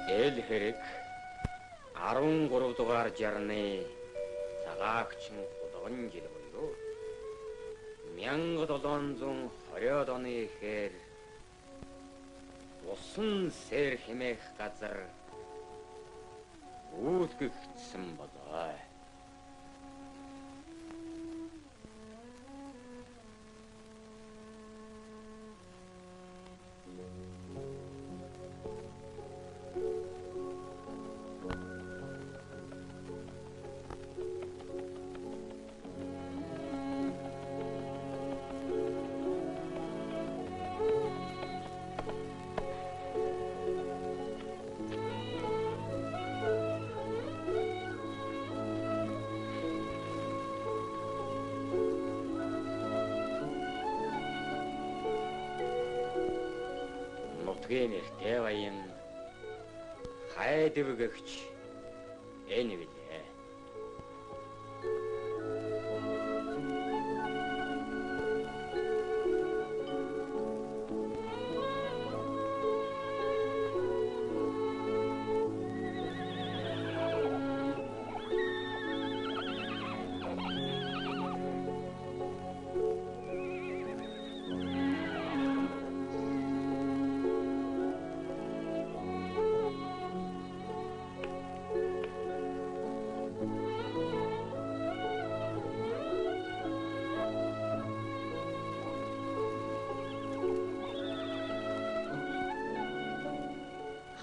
Эл хэрэг 13 дугаар жарны цагаагчин гудган жил буюу 1720 оны ихээр усан сэр хэмээх газар үүлгэгдсэн болоо. Нэртэй баян хайдвгэгч энэ билээ.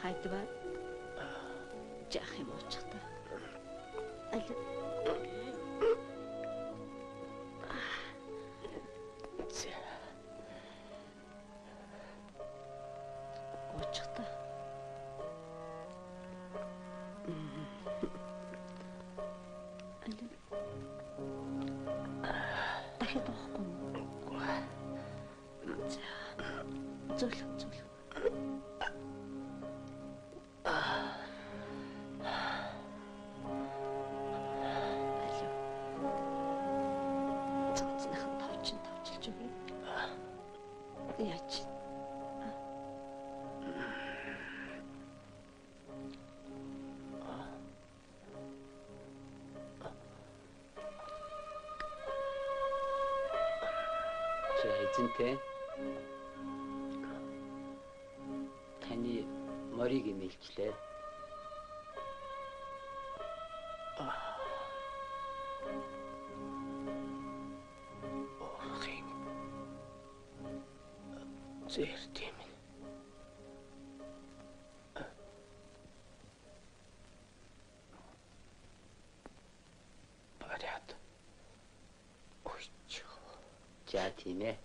Хайдвар жаах юм уучтай. Уучтай. Дахиад байхгүй. Зөвлөг. Эзэнтэй таны морийг нэлчлээ. Охин зэртэм барят ойч за тийм ээ.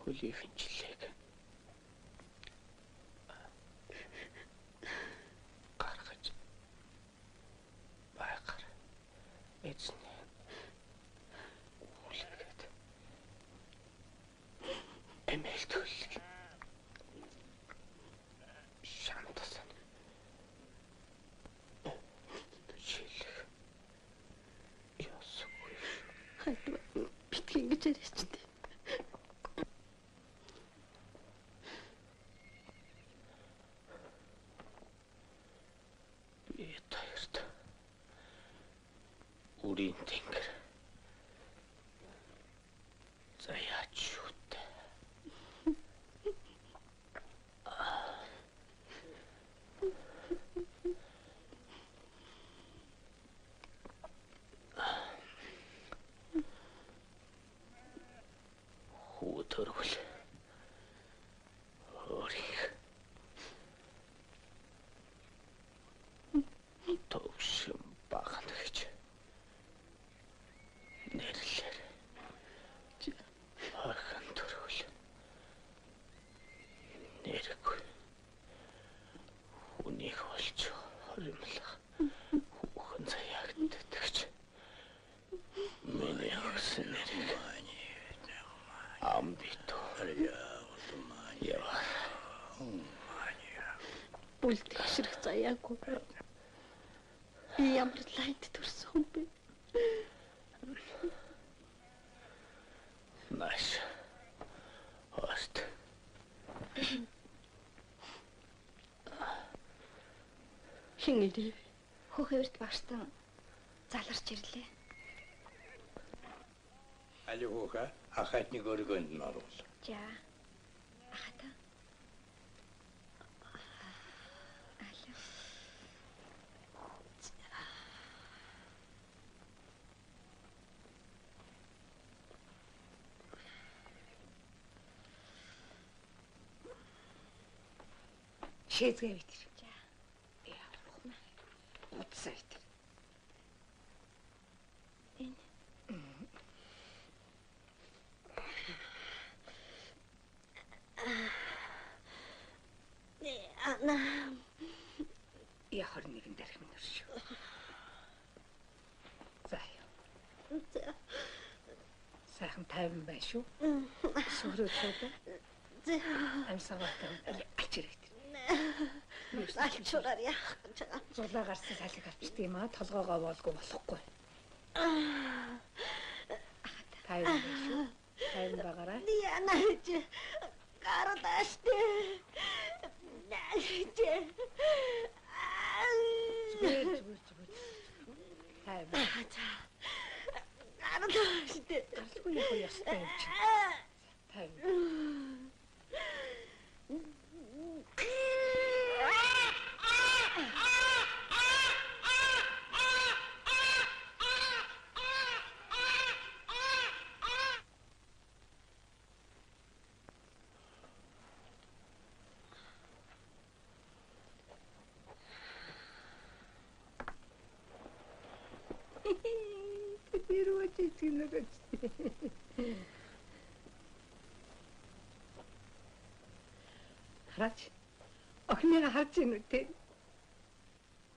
Хүлээвчилэг гаргаж байгаар эзэн үлгээд эмээлтүүлэг шантасан шилэг ясгүй Хайдвар битгий ингэж ярьчихдээ. Үрийн тэнгэр за яач шүүтэй хүү төрвөл өөрийг төвшин багна гэж нэрлэр орхон төрвөл нэргүй хүнийг олж хоримлах хүүхэн заяагд гэж миний өгсөн нэрийг амбито яа Бүлт хэшрэх заяагүй. Ямар лайд төрсөн бэ? Уран ирээ. Хөхөөрт багштан заларч ирлээ. Али хөөе, ахатны өргөнд нь орвол. За. Ахата. Али. Шээзгээ битэр. За. Яа, утсаа битэр. Энэ. Ана. Я 21 дээрх минь шүү. За. Сайхан тайван бай шүү. Сүрөөцөө. Амсагаатай алж ирээд. Алчураар яах гэж байгаа. Зулаа гарсан салхи авчдаг юм аа. Толгоогоо боолгүй болохгүй. Тайван бай шүү. Тайван байгаарай. Яна гэж гарадаште. Наач. Зүгээр. Тайван. Гарадаште. Гаралгүй яах вэ ястай юм чи. Тайван. Хараач. Охиныг харж ийн үү те?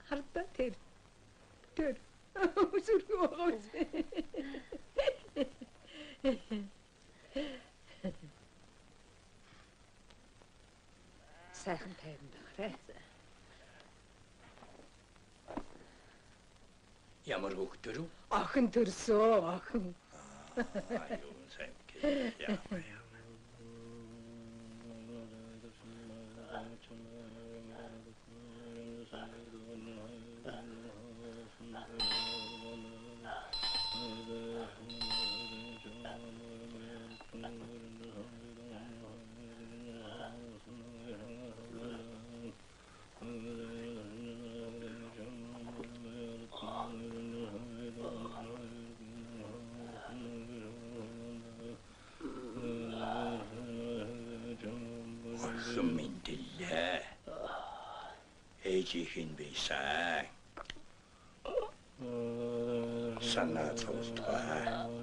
Хардаа тэр. Тэр. Үсэргүй байгаа үс. Сайхан тайван байгаарай. Ямар хөхтөр үү? Охин төрсөө охин. Аюун сайн гээ. Яа. Mintillee. Ээжийнх нь байсан. Санаа зовлоо.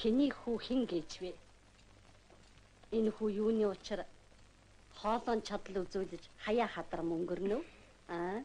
Хэний хүү хин гэж вэ? Энэ хүү юуны учир хоолон чадал үзүүлж хаяа хадар мөнгөрнө үү? Аа?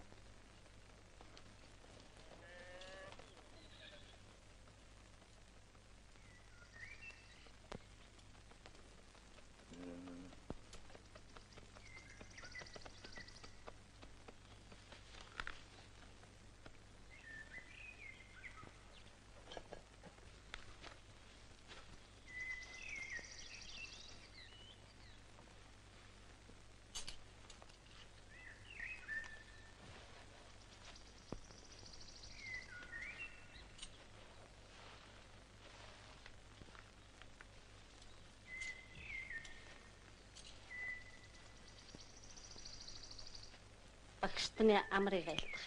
Багштны амрыг айлтгах.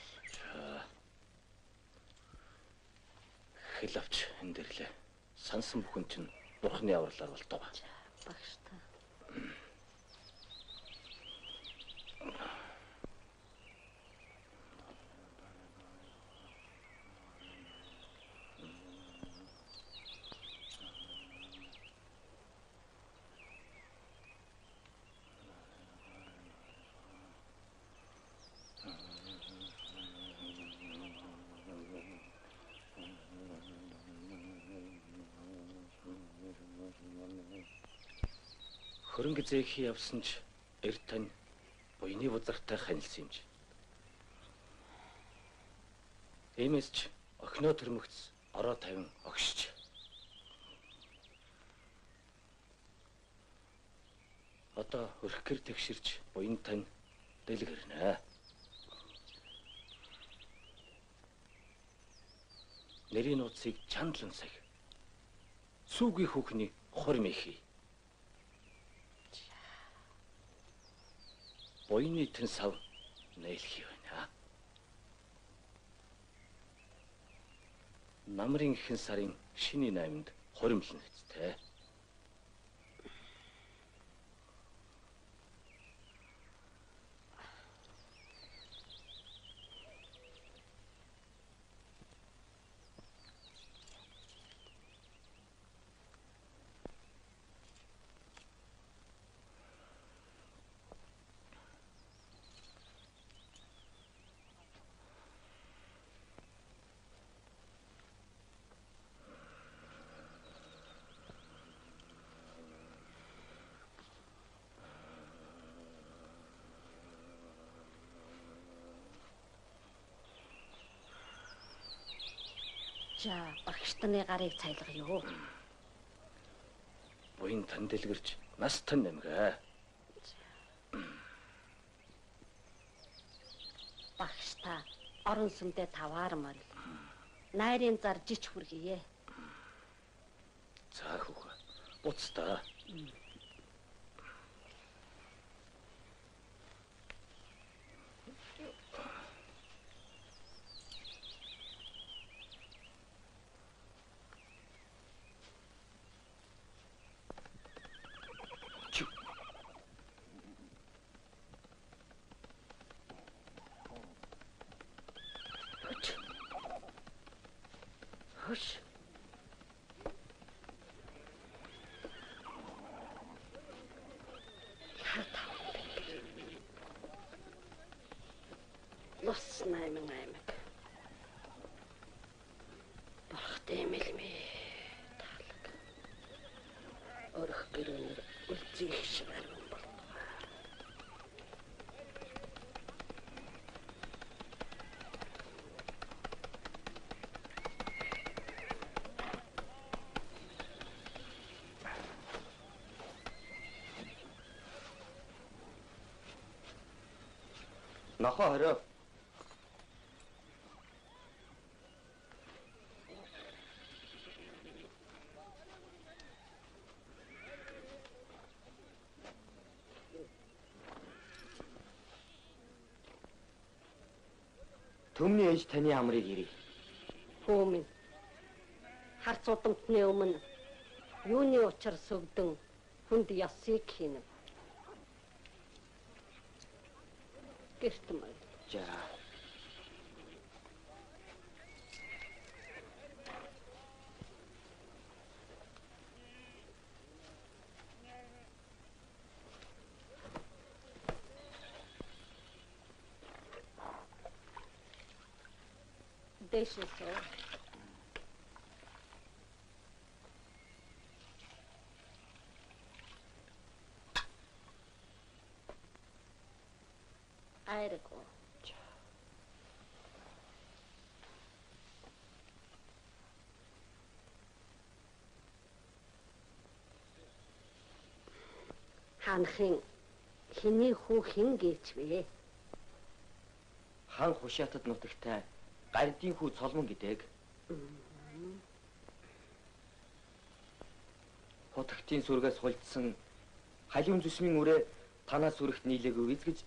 Хэл авч энэ дэрлээ. Сансан бүхэн чинь бурхны авралаар бол доо. Багштай. Хөрөнгө зээхий явсан ч эр тань буйны бузартай ханилсан юм чи. Иймээс ч охиноо төрмөгц ороо тавин огшч. Одоо өрхгэр тэгширч буян тань дэлгэрнэ. Нэрийн нууцыг чандлан сах. Сүүгийн хүүхний хорим ихий. Буйны тэн сав нээлхий байна. Намрын ихэн сарын шиний 8-нд хоримлно хэвчтэй. За багштны гарыг цайлгая. Буян тань дэлгэрч нас тань нэмгээ. Багштай орон сүмдээ таваар морил. Найрын зар жиж хүргэе. За хүүхэ. Буцтаа. Хөш. Лос найман аймаг. Барахтай мэлмэ таалаг. Орох гэрээр үлцэх шиг бол. Нохоо хорио. Төмний ээж таны амрыг ирээ. Хөө минь. Харц удамтны өмнө юуны учир сүгдэн хүнд ясыг хийнэ. Гэрт мэй. За. Дэшээсөө. Айрко. Ханхын хэний хүү хэн гээч вэ? Хан Хушаатад нутагтай гардийн хүү Цолмон гэдэг. Хотогтын сүргээс хулцсан халиун зүсмийн үрээ танаас сүрэгт нийлээгүй гэж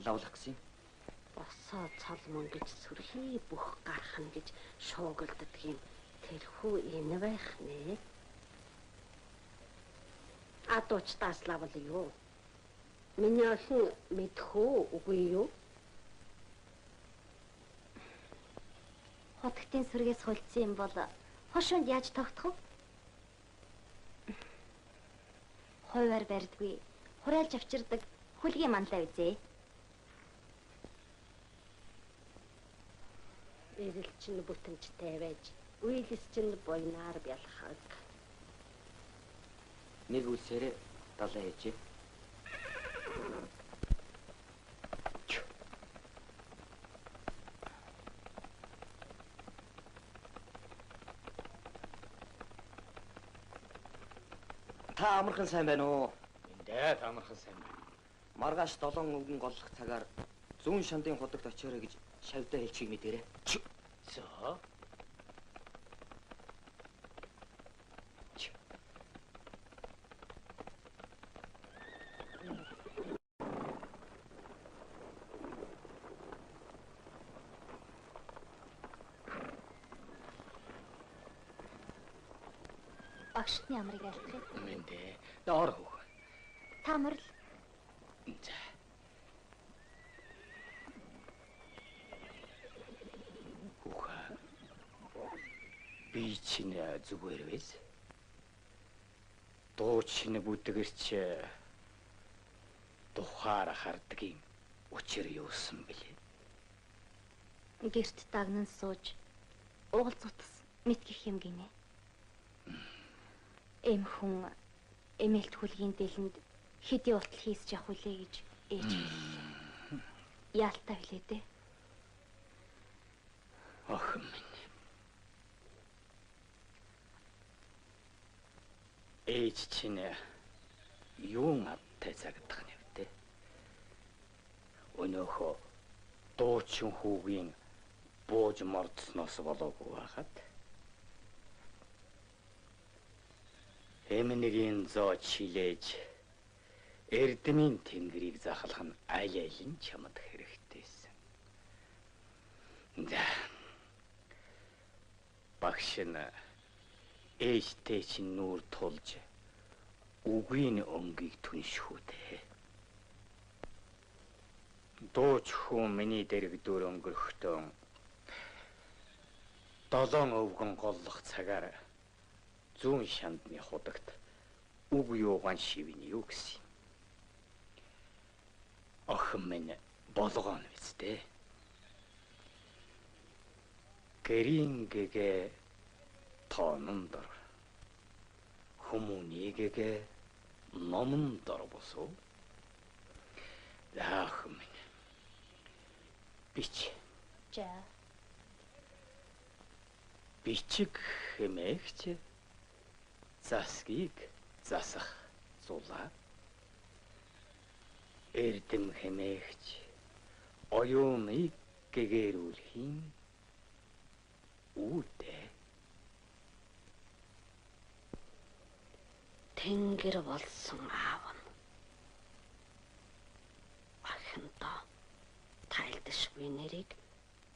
лавлах гэсэн. Босоо Цолмон гэж сүрхий бүх гарах нь гэж шуугилддаг юм. Тэрхүү энэ байх нэ. Адуучтаас лавл юу? Миний охин мэдхүү үгүй юу? Хотогтын сүргээс хулцсан юм бол хошуунд яаж тогтох вэ? Хойвар барьдгүй, хураалж авчирдаг хүлгийн манлаа үзээ. Эрэл чинь бүтэмжтэй байж, үйлс чинь буйнаар бялхаг. Нэг үлсээрээ далаа ээжээ. Та амархан сайн байна уу? Эндээ тамархан сайн байна. Маргааш 7 өвгөн голлох цагаар зүүн шандын худагт очиорой гэж шавьдаа хэлчихийг мэдэрээ. За. Багшны амрыг айлтгая. Эндээ доор хөөх. Та морил. За. Үхэ. Би чинь зүгээр байс. Дуу чинь бүдгэрч тухаар хардаг юм. Учир юусан бэлээ. Гэрт дагнан сууж уулзутас мэдгэх юм гинэ. Эм хүн эмээлт хүлгийн дэлэнд хэдий утал хийсч явах үлээ гэж ээж хэллээ. Яалтаа хэлээ дээ. Охин минь. Ээж чинь юун адтай загадах нь вэ? Өнөөхөө дуучин хүүгийн бууж мордсноос болоогүй байхад эмнэгийн зооч хилээж эрдмийн тэнгэрийг захалах нь аль алин чамд хэрэгтэйсэн. За. Багш нь ээжтэй чинь нүүр тулж үгийн өнгийг түншхүүдээ. Дууч хүн миний дэрэг дүр өнгөрөхдөө 7 өвгөн голлох цагаар зүүн шандны худагт үг юугаан шивнэ юу гэсэн юм. Охин минь болгоон үстэй. Гэрийн гэгээ тоонон дор. Хүмүүний гэгээ номон дор босоо. Охин минь. Бич. За. Бичиг хэмээгч засгийг засах зулаа. Эрдэм хэмээгч оюуныг гэгэрүүлэхийн үүдээ. Тэнгэр болсон аав нь ахиндаа тайлдшгүй нэрийг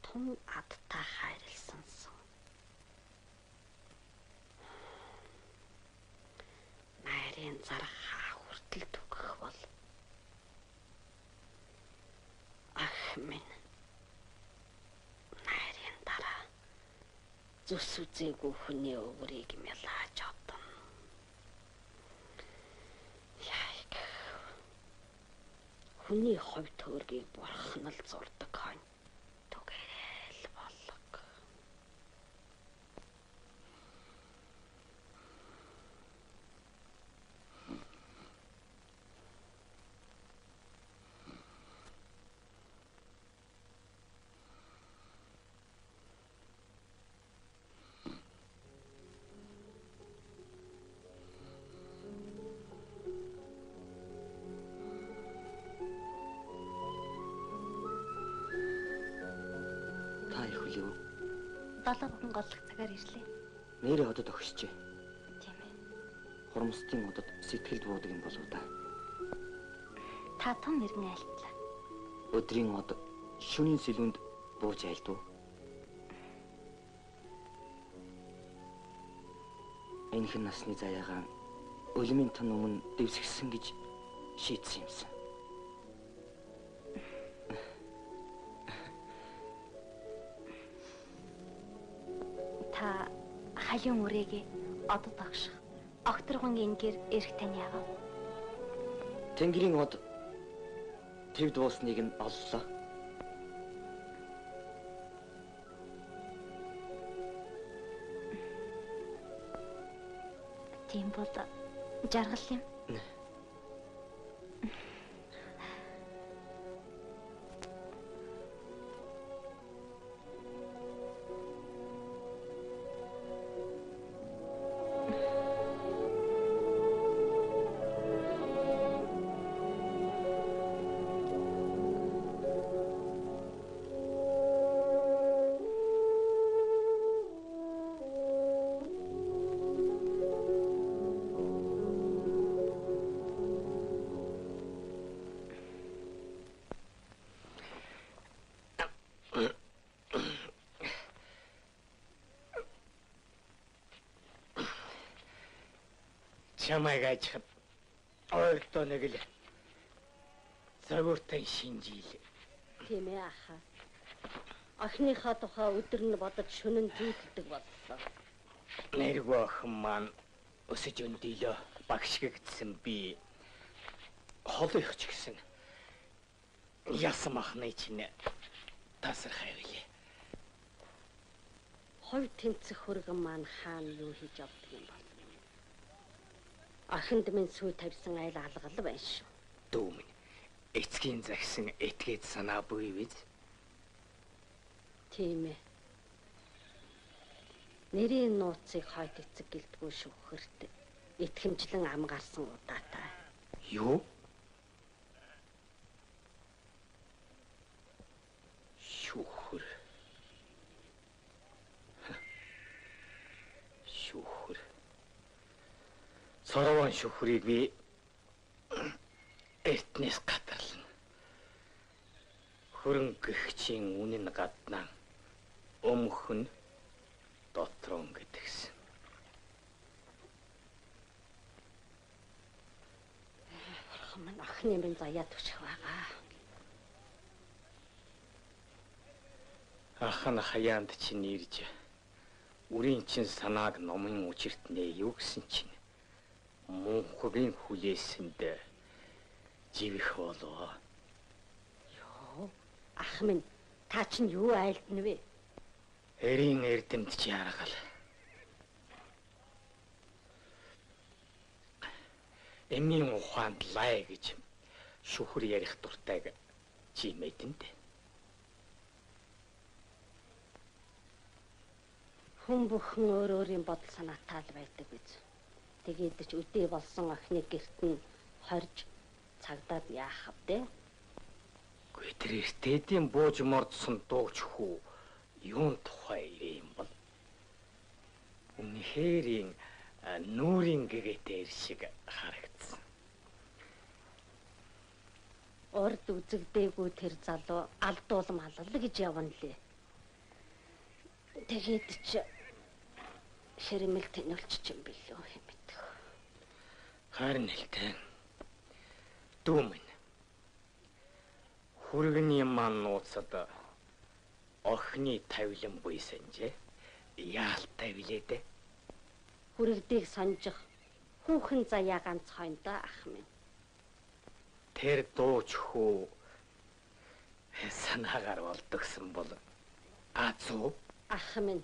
тун адтай хайрласансан. Найрын зарах хаа хүртэл түгэх бол ах минь найрын дараа зүс үзээгүй хүний өврийг мялааж одно. Яйг. Хүний хувь төөргийг бурхан л зурдаг хань. Түгээл болог. Та их үл юу? 7 бүхэн голлох цагаар ирлээ. Нэрээ одод огшжээ. Тийм ээ. Хурамстын одод сэтгэлд буудаг юм болов да. Та том иргэн айлтлаа. Өдрийн од шөнийн сэлүүнд бууж айлдав. Энэхэн насны заяагаа ölмийн тань өмнө дэвсгсэн гэж шийдсэн юмсан. Та халиун үрээгээ одод огших. Огторгон ингээр эрх тань яагаад? Тэнгэрийн од твд буусныг нь оллоо. Тийм бол жаргал юм. Чамайг ажихад ойлтоо нэг л загвартай шинжил. Тийм ээ ахаа. Охиныхаа тухай өдөр нь бодож шөнө нь зүйдэлдэг боллоо. Нэргүй охин маань өсөж өндөлөө багшигдсан би холих ч гэсэн ясам ахны чинь тасархай билээ. Хой тэнцэх хөргөн маань хаана юу хийж авдаг юм бол. Ахинд минь сүй тавьсан айл алгал байна шүү. Дүү минь эцгийн загсан этгээд санаа буй биз? Тийм ээ. Нэрийн нууцыг хойд эцэг гэлдэггүй шүүхэрт итгэмжлэн ам гарсан удаатай. Юу? Шүүхэр. Шүүхэр. Сорвон шүүхрийг би эртнээс гатарлана. Хөрөнгө гихчийн үнэн гаднаа өмхөн дотрон гэдгсэн. Хаман ахны минь заяа түших байгаа. Ах нь хаяанд чинь ирж үрийн чинь санааг номын учиртнээ юу гэсэн чинь мөнхөгийн хүлээсэнд живэх болоо. Йоо, ах минь та чинь юу айлдна вэ? Эрийн эрдэмт чи харгал. Эмийн ухаанд лай гэж шүхэр ярих дуртайг чи мэдэн дээ. Хүн бүхэн өөр өөрийн бодол санаатай л байдаг биз. Тэгээд ч үдээ болсон охины гэрт нь хорж цагдаад яах вэ? Тэр эртээдийн бууж мордсон дууч хүү юун тухай юм бол үнэхэрийн нүүрийн гэгээтэй шиг харагдсан. Урд үзэгдээгүй тэр залуу алдуул малал гэж явна лээ. Тэгээд ч ширмэл тэнүүлч юм билүү хэмэдэг. Харин хэлтэй. Дүүмэн. Хүргэний маань нууцад охины тавилан буй санжээ. Яалтай билээ дээ. Хүрэгдийг санжих хүүхэн заяа ганцхан да ах минь. Тэр дууч хүү санаагаар болдгсон бол азуу Ах минь.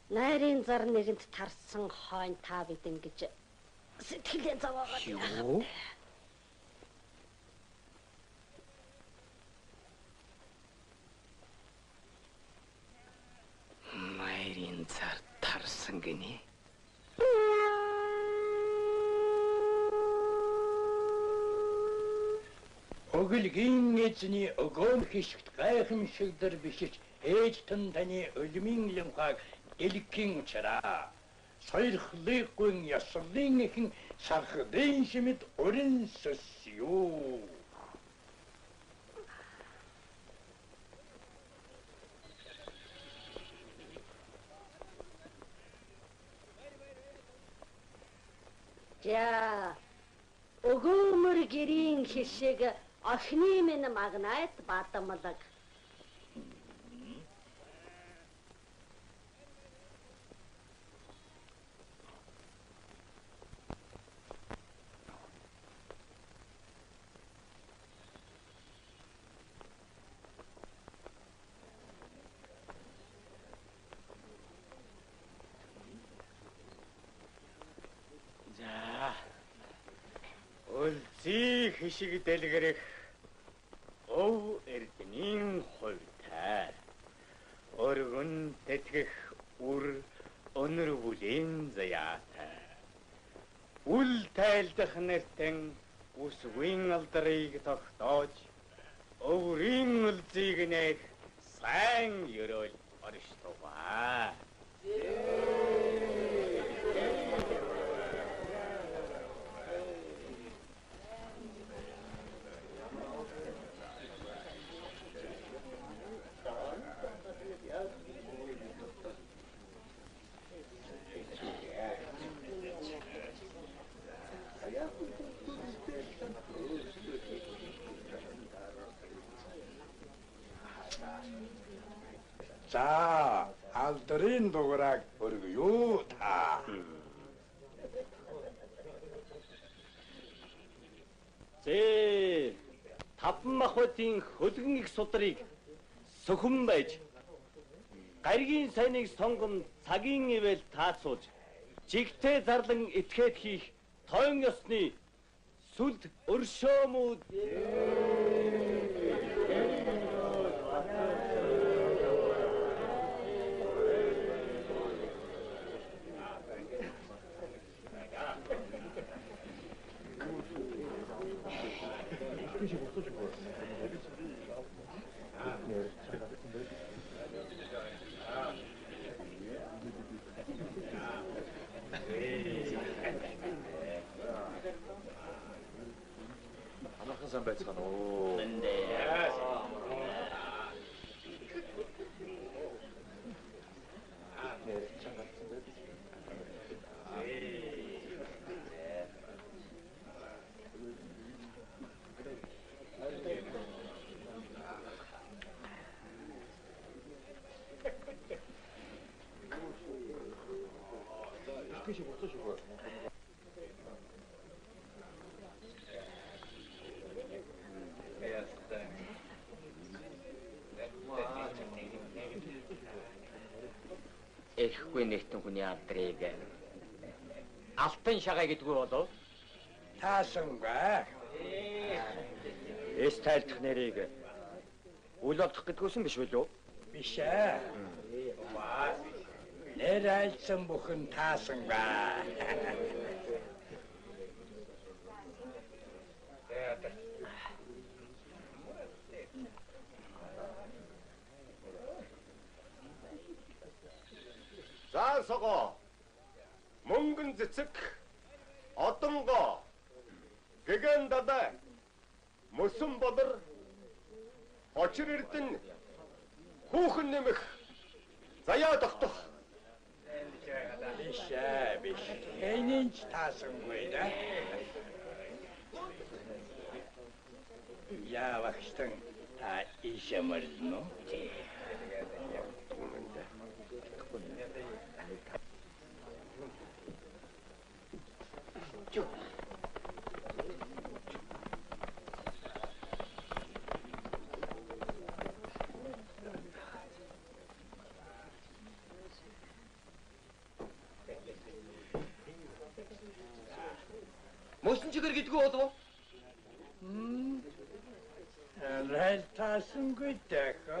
Найрын зар нэгэнд тарсан хойно та бидэн гэж сэтгэлээ зовоогоод юу? Найрын зар тарсан гинэ. Өглөгийн эзний өгөөн хишгт гайхамшигдэр бишиж ээж тань таны ölümийн лимхаг элгийн учраа. Соёрхлыггүй ясрлын ихэн сархдын шимэд өрн сөс юу. За өгөөмөр гэрийн хишиг охины минь магнайт бадамлаг. Үлзий хишиг дэлгэрэх өв эрдэнийн хувьтай. Өргөн тэтгэх үр өнөр бүлийн заяатай. Үл тайлдах нэртэн үсвийн алдрыг тогтоож өврийн үлзийг нэх сайн ерөөл оршдугаа. За, алдрын дугаарыг өргөё та. Зээ, таван махбодын хөлгөн их судрыг сөхөн байж гаригийн сайныг сонгон цагийн ивэл таацуулж жигтэй зарлан этгээд хийх тойн ёсны сүлд өршөөмүүд сан байцгаана уу. Эхгүй нэгтэн хүний алдрыг алтан шагаа гэдгүй болов? Таасангаа. Эс тайлдах нэрийг үл олдох гэдгүйсэн биш үү? Биш ээ. Нэр айлсан бүхэн таасангаа. сого мөнгөн цэцэг одонго гэгэн дада мөсөн бодар очир эрдэн хүүхэн нэмэх заяа тогтох биш энэнч таасангүй да яавахстан та ишэмэрнө Мөсөн чигээр гэдгүү болов уу? Рэл таасангүй дэхэ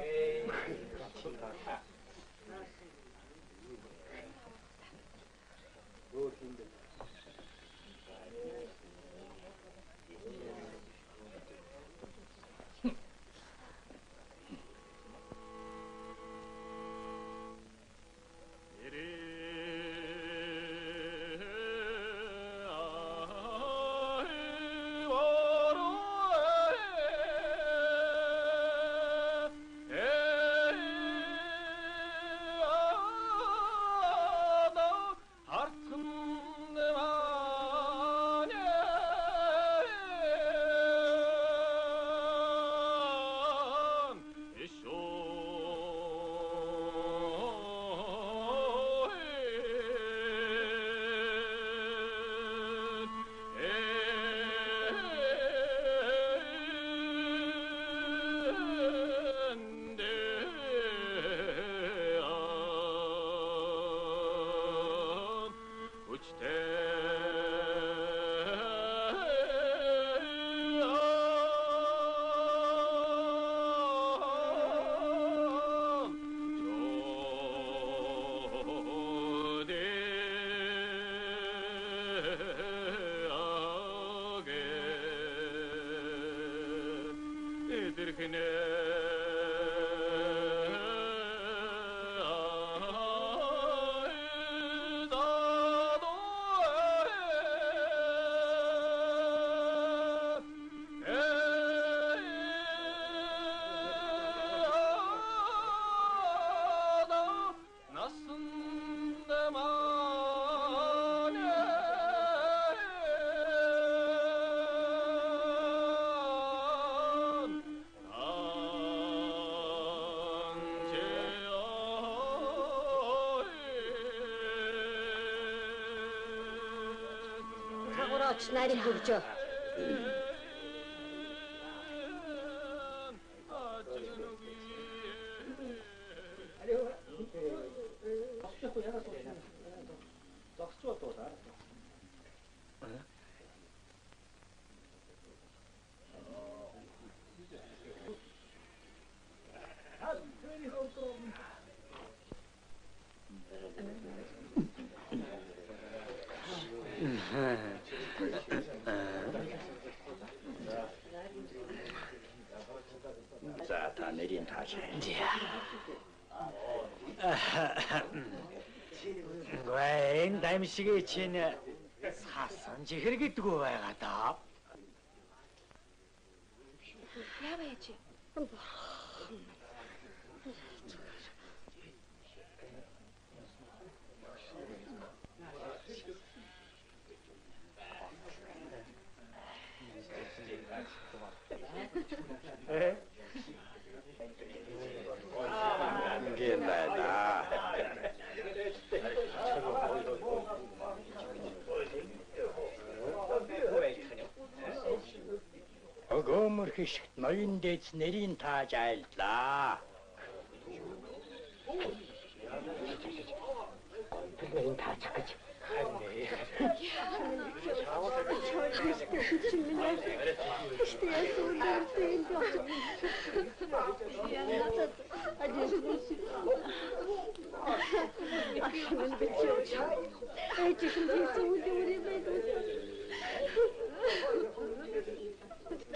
нарийн хөгжөө. За та нэрийн тааш. Гэн даймшигээ чинь саасан чихэр гэдгүү байгаа да. Яаваа яж. Огомор хишгт ноён дээдс нэрийн тааж айллаа. Нэрийн таачих гэж.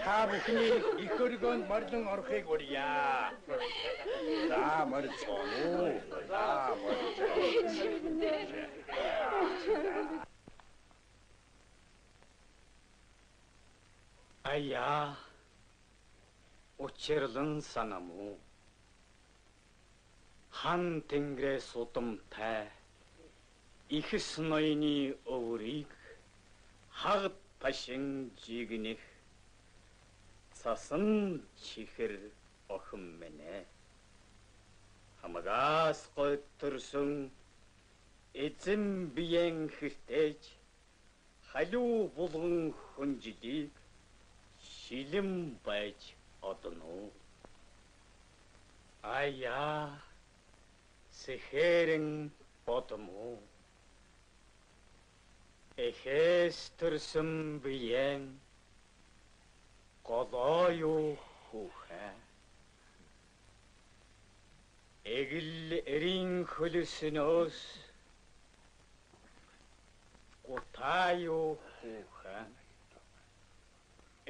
Та бүхний их өргөнд морлон орохыг урья. За морцгоо. За морцгоо. Ая. Учирлан санаму. Хан тэнгэрээс удамтай ихс ноёны өврийг хагад ташин жигнэх цасан чихэр охин мэнэ. Хамагаас гойтөрсөн эзэн биеэн хэртэж халуу булган хүнжилийг шилэн байж одно. Ая сэхэрэн бодмо. Эхээс төрсөн биеэн голоё хүүхэ. Эгэл эрийн хөлснөөс гутаё хүүхэ.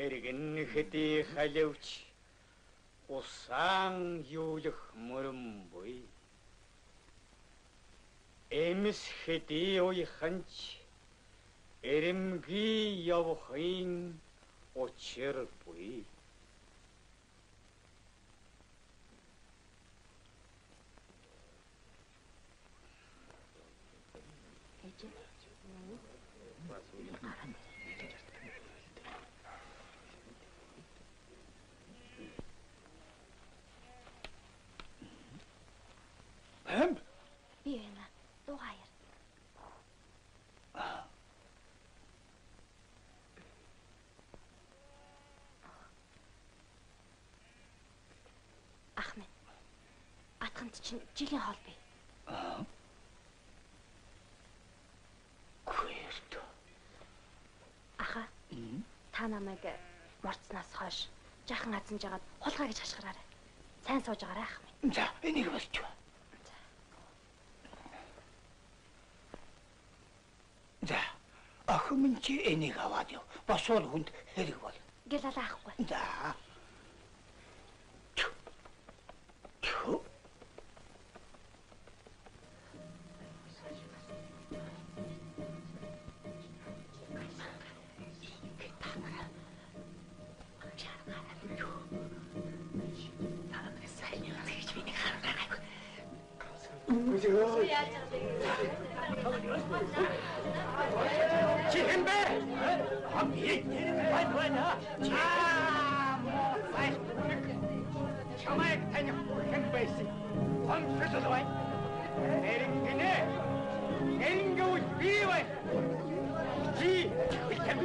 Эргэн хэдий халевч усан юулах мөрөмбөй. Эмс хэдий уйханч эрэмги явахын учир буй. Би байна. Дуу хаяр. Ах минь. Атханд чинь жилийн хоол бий. Гүрт. Аха. Та намайг морцноос хойш жаахан азанж агаад хулгай гэж хашгираарай. Сайн сууж агаарай ах минь. За, энийг болчихоо. За, охин минь чи энийг аваад яв. Босвол хүнд хэрэг бол. Гэл алаахгүй. За. Чу. Чихэнбэ? Чамайг таних хэн байсан? Хонцос бай. Эрингэнэ. Эрингүүл би бай. Чи хэлэв.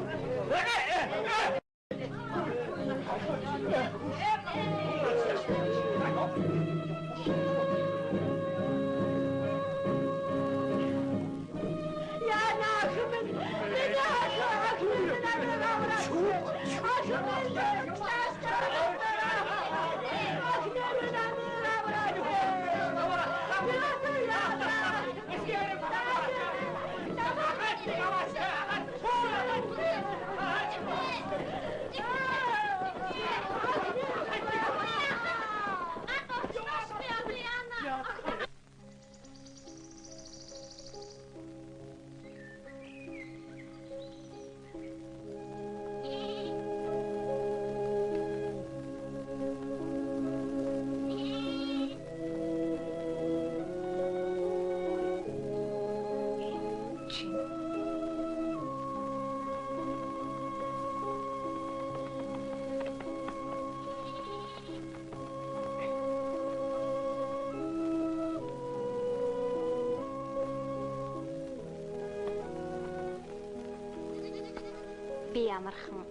Би амархан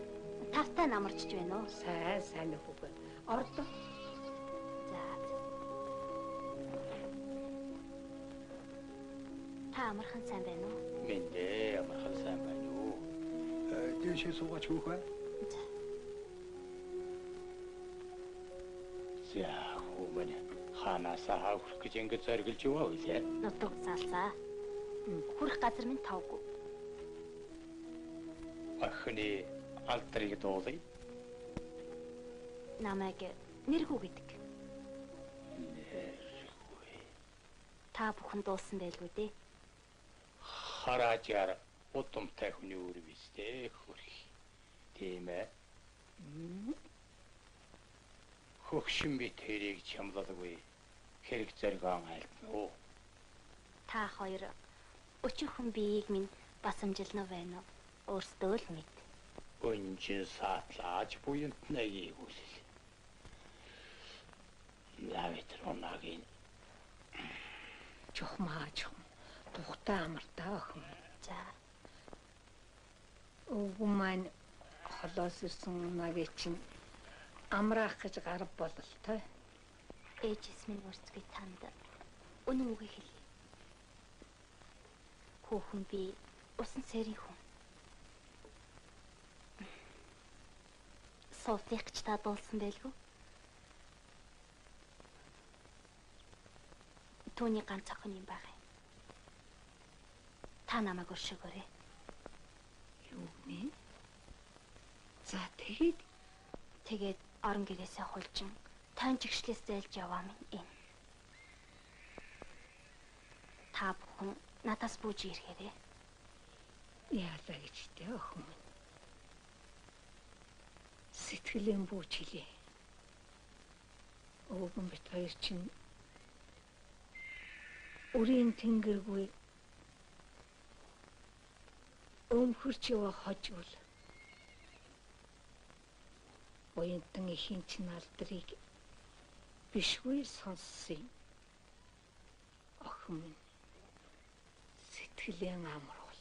тавтай намарчж байна уу? Сайн хүүгээ. Орлоо. За. Та амархан сайн байна уу? Мэндэ амархан сайн байна уу? Дэшээ суугач хөөхөө. За хүмүн ханаасаа хаврах гэж ингэж зориглож яваа үлээ. Нутаг залсаа. Хүрх газар минь тавгүй. Охины алдрыг дуулъя. Намайг нэрхүү гэдэг. Та бүхэн дуулсан байлгүй дээ. Хараажаар удамтай хүний үр бистэй хөрх. Тийм ээ. Хөгшин би тэрийг чамлалгүй. Хэрэг зоригоон айлтна уу? Та хоёр өчүүхэн биеийг минь басамжилна байна уу? Өөрсдөө л мэд. Өнжин саатлааж буянт нэгийг үлэл. Лавитер онагийн. Жохмааж тухтай амартаа охин. За. Өвгөн маань холоос ирсэн унагийн чинь амраах гэж гарав бололтой. Ээжис минь өрцгий танд үнэн үгийг хэлье. Хүүхэн би усан сэрийн хүн. Софикч та дуулсан байлгүй. Түүний ганц охин юм байгаа юм. Та намайг өршөөгөөрэй. Юу нэ? За тэгээд орон гэрээсээ хулжин тань жигшлээс зайлж яваа минь энэ. Та бүхэн надаас бүүж ирэхээрээ. Яалаа гэж тэ охин. Сэтгэлийн бүүж хэлээ. Өвгөн бит хоёр чинь үрийн тэнгэргүй өмхөрч яваа хожвол буянтан ихийн чинь алдрыг бишгүй сонссон. Охин минь сэтгэлийн амарвал.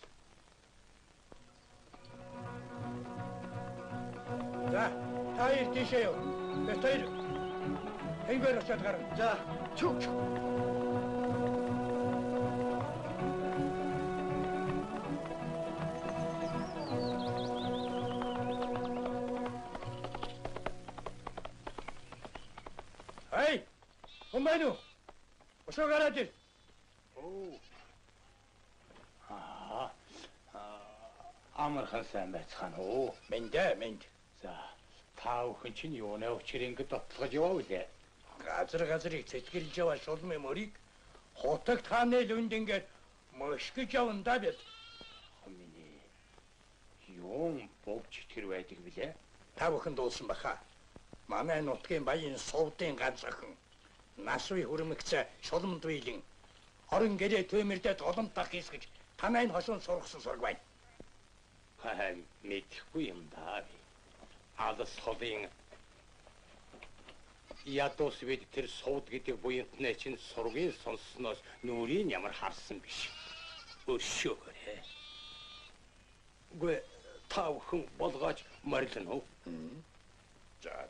За, та ир тийшээ яв. Бэтэр. Тэнгэр очоод гарав. За, чүк. Эй! Хумайну. Өшөө гараад ир. Оо. Амархан сайн байцгаана уу? Мэнд. За, та бүхэн чинь юунаа учир ингэж дотлогож яваа үлээ. Газрыг цэцгэлж яваа шулмын мөрийг хотог тааны лүнд ингээд мөшгөж явна да бид. Миний юун бовч тэр байдаг билээ. Та бүхэн дуулсан баха. Манай нутгийн баян сувдын ганц охин Насвы хүрмэгцээ шулмд биелэн орон гэрээ төмөрдөд голомтах хийсгэж танайн хошуун сургасан сураг байна. Мэдхгүй юм даа. Алс холын ядус бид тэр сууд гэдэг буянтнаа чинь сургийн сонсноос нүрийн ямар харсан биш. Өшөөгөө. Гэ та бүхэн болгооч морилно уу? За.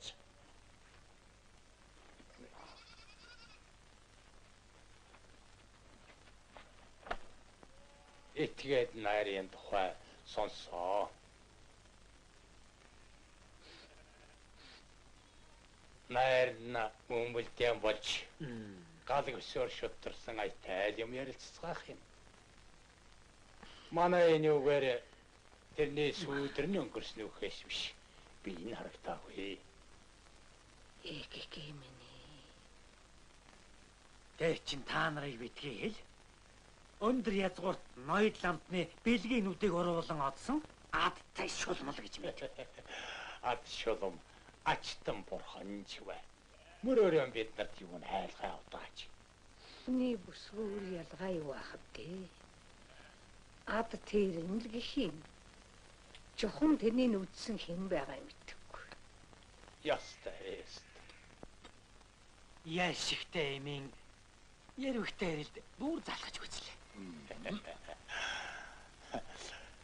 Этгээд найрын тухай сонсоо. Найрна өмөлтэн болж гал өсөөр шүтэрсэн айтай юм ярилцгаах юм. Манай энэ үгээр тэрний сүйдэрний өнгөрсөн үхээс биш. Би энэ харагтаагүй. Миний. Тэ чин та нарыг битгий хэл. Өндөр язгуурт ноёд ламтны бэлгийн нүдийг оруулан одсон адтай шулмал гэж мэд. Ад шулм ачтан бурхан ч вэ. Мөрөөрөө бид нарт юу н айлгай удаач. Хүний бүсгүүр ялгаа юу ахав дээ. Ад тэрэн л гэх юм. Жохом тэрний нүдсэн хэн байгаа юм мэдэхгүй. Ястай. Яшигтэй эмийн ярвхтэй хэрэлд бүр залгаж үзлээ.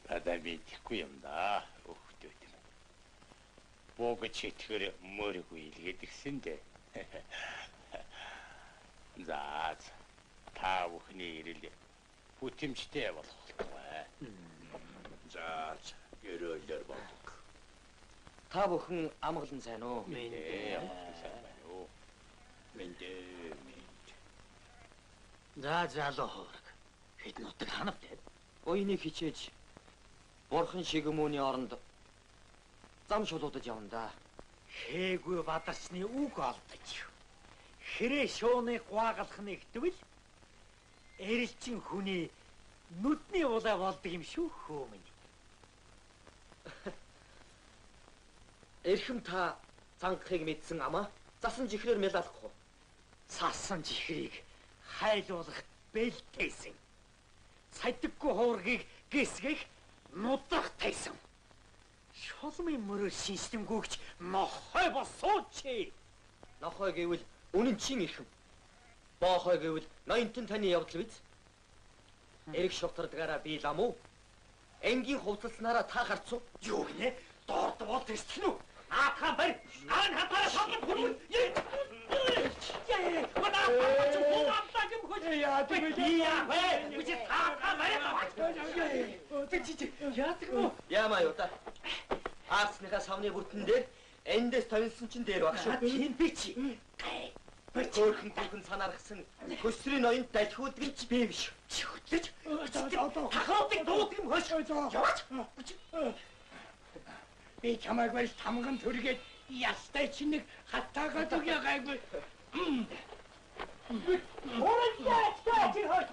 Надад мэдхгүй юм да. Өөхтөөд юм. Богоч итгэр мөрөгүй илгээдгсэн дээ. За, та бүхний ирэл бүтэмжтэй болох болтугай. За, ерөөлөр болдог. Та бүхэн амгалан сайн уу? Мэнд. Мэнд. За залуу ховрог. Хэд нутаг ханавтай. Оюуныг хичээж бурхан шиг хүмүүний оронд зам шулуудаж явна да. Хээгүй бадарсны үг олдож. Хэрэг шууны гуагалах нэгтвэл эрэлчин хүний нүдний улаа болдог юм шүү хөөмөн. Эрхэм та цангахыг мэдсэн амаа засан жихрээр мэлалахгүй. Сасан жихрийг хайлуулах бэлтээсэн. Саддаггүй хуургийг гисгэх нудах тайсан. Шулмын мөрөөр шинжтэнгүйгч нохой босооч. Нохой гэвэл үнэн чин эрхэм. Боохой гэвэл ноёнтон таны явдал биз? Эрэг шугтардгаараа би лам уу? Энгийн хувцаснараа та харцуу. Юу гинэ? Доорд болт ирсэн үү? Аатхан барь. Ан хатаа шатан хүрвэл. Яа, манай ч хуамтаг юм хөөж. Яа, тэгвэл үгүй таахаа барь. Яадаг уу? Яамаа юу та? Аарсныхаа савны бүртэн дээр эндээс тонилсон чинь дээр баг шүү. Тийм би чи. Хөөрхөн түүхэн санаархсан хөсрийн ноёнд далхиудаг нь ч би биш. Хөтлөж. Тахаалтыг дуудаг юм хөөш. Яваач. Би чамайг барьж тамган түргээд ястай чи нэг хатаагаад өгье гайгүй. Оролцооч чи хөөш.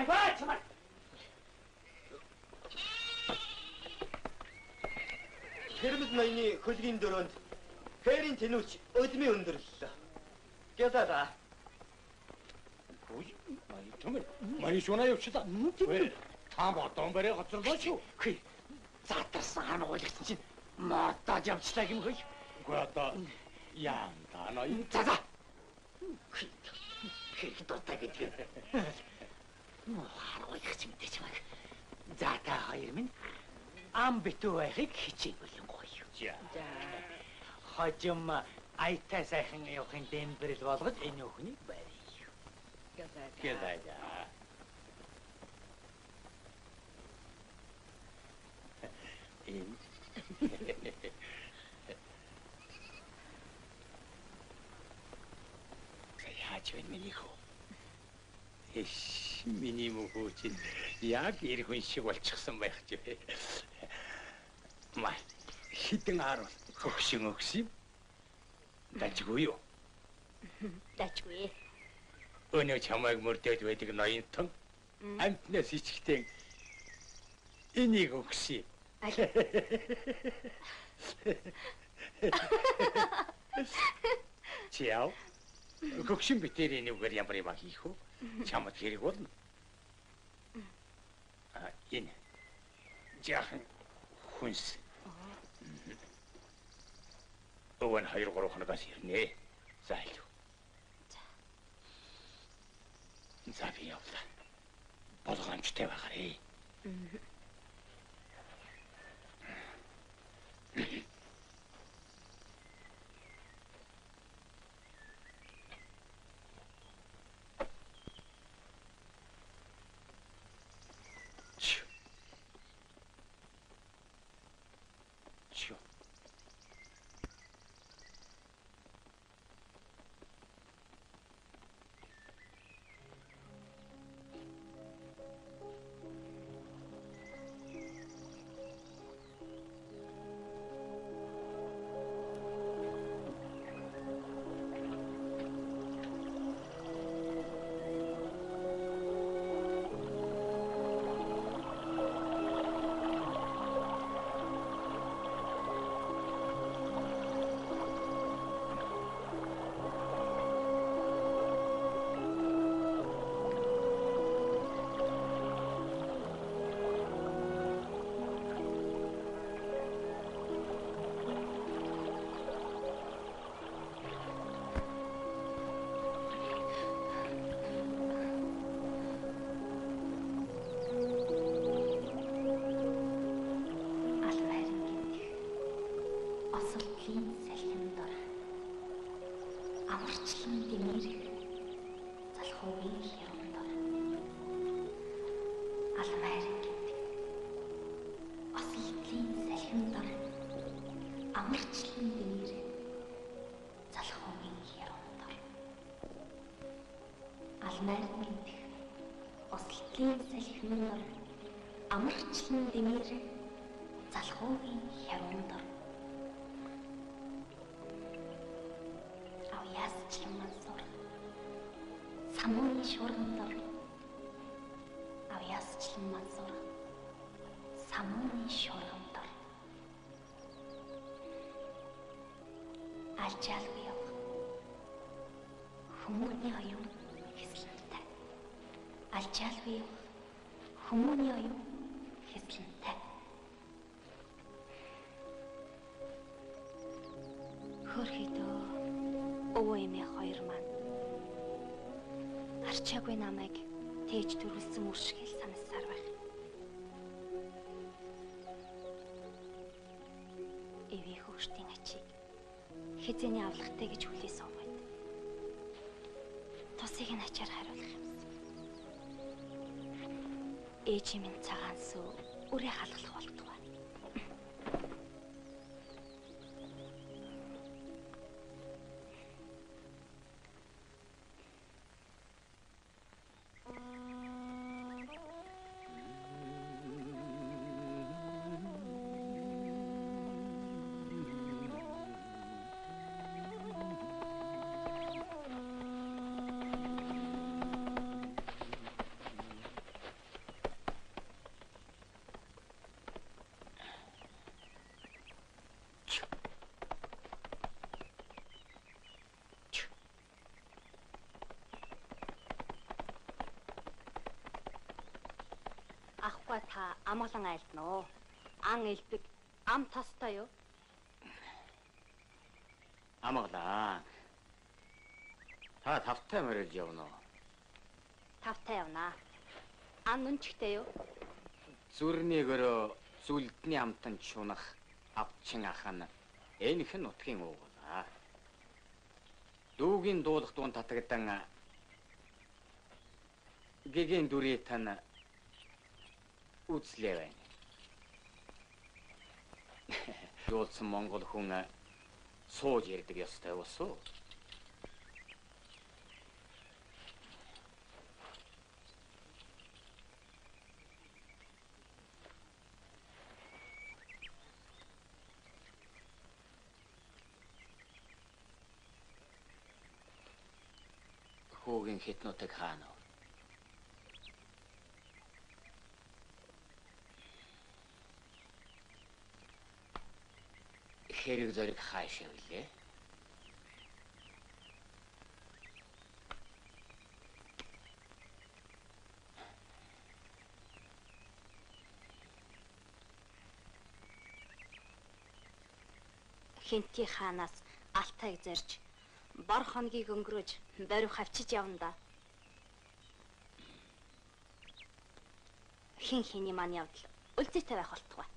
Баач маа. Хэрмэд ноёны хөлгийн дөрөнд хэрийн тэнүүч өдмийн өндөрлөлөө. Гэлээ. Ой, май шуна явчихлаа. Та бодон барай гоцрлоо шүү. Хөөе. Заатарсан хан уулагч чинь модож явчлаа юм хөөе. Үгүй одоо яам та ноён. За. Хэрэг дутаа гэдэг. Харуулгач мэдээч маг. За та хоёр минь ам битүү байхыг хичээвэл гоё. За. Хожим айтай сайхан явахын дэмбэрэл болгож энэ өхнийг барья. Гэлээ. Яаж вэ миний хөө? Эш миний мөхөө чинь яг эр хүн шиг болчихсон байх ч вэ. Маа хитэн аар хөгшин өгсөн. Дажгүй юу? Дажгүй. Өнөө чамайг мөрдөд байдаг ноёнтон амтнаас ичгтэн энийг өгсөн. Чяо. Хөгшин битэр энэгээр ямар юм хийх вэ? Чамд хэрэг болно. Энэ жаахан хүнс. Өвөн 2-3 хоногоос ирнэ. Зайл. За би явлаа. Болгоомжтой байгаарэ. Амарчлан дэмэр залхуугийн хявуун дор Самууны шуурган дор авьяасчлан мансуур самууны шуурган дор алжаалгүй явах хүмүүний оюун хэсэлттэй алжаалгүй явах хүмүүний оюун хэсэлттэй хөрхидөө өвөө эмээ хоёр маань арчаагүй намайг тээж төрүүлсэн үр шиг л санаасаар байх. Эвээ хөвгчдийн ачийг хизээний авлагтай гэж хүлээс овоод тусыг нь ачаар хариулах юмсан. Ээжийн минь цагаан сүү үрээ халахлах болтугай. Ахва та амгалан айлтноо. Ан элбэг ам тастай юу? Амгалан. Та тавтай мөрөж явна уу? Тавтай явна. Ан нүнчтэй юу? Зүрнийгөрөө зүлдний амтан чунах авчин ахана. Энийх нь нутгийн уугла. Дүүгийн дуулах дуун татагдан гэгийн дүрий тана үзлээ байна. Юулсан Монгол хүн сууж ярьдаг ёстой болсон. Хүүгийн хитнутыг хаана вэ? Хэрэг зориг хаашаа вүлээ? Хинти хаанаас алтайг зорж бор хоногийг өнгөрөөж барив хавчиж явна да. Хин хиний маань явдал үлзийтэй байх болтугай.